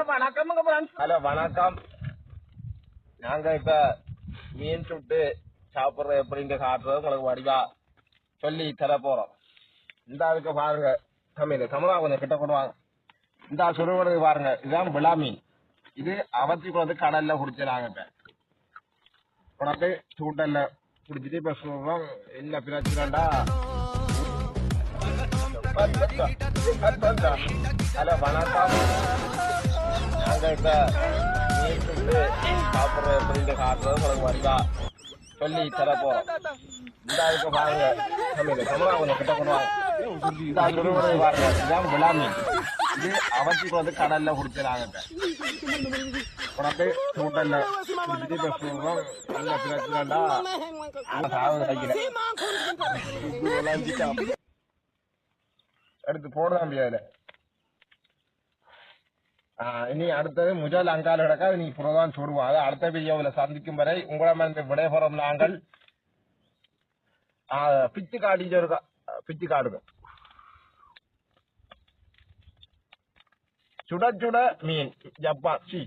Hello வணக்கம். நாங்க இப்ப மீன் சுட்டு சாப்பிடுற எப்படிங்க காட்டுறது உங்களுக்கு வடிவா சொல்லி தர போறோம். இந்த அதுக்கு பாருங்க தமிழா கொஞ்சம் கிட்ட கொண்டுவாங்க. இந்த சுடுவது பாருங்க, இதுதான் விழா மீன். இது அவத்தி வந்து கடல்ல குடிச்சிடாங்க. இப்ப உனக்கு சூட்டல்ல குடிச்சிட்டு இப்ப சொல்றோம் என்ன பிரச்சனைடா. ஹலோ வணக்கம். நாங்க இப்ப மீன் சுட்டு சாப்பிடுற எப்படிங்க காட்டுறது உங்களுக்கு வடிவா சொல்லி தர போறோம். இந்த அதுக்கு பாருங்க தமிழா கொஞ்சம் கிட்ட கொண்டுவாங்க. இந்த சுடுவது பாருங்க, இதுதான் விழா மீன். இது அவத்தி வந்து கடல்ல குடிச்சிடாங்க. உனக்கு சூட்டல்ல குடிச்சிட்டு இப்ப சொல்றோம் என்ன பிரச்சனைடா. சாவது கையில எடுத்து போடதான் முடியாது. இனி அடுத்தது முதல் அங்கால கிடக்கா நீ புறதான் சொல்லுவோம். அதை அடுத்த வீடியோவில் சந்திக்கும் வரை உங்களிடமிருந்து விடைபெறும் நாங்கள் பிச்சு காட்டிட்டு பிச்சு காடுங்க. சுட சுட மீன் ஜப்பான் சி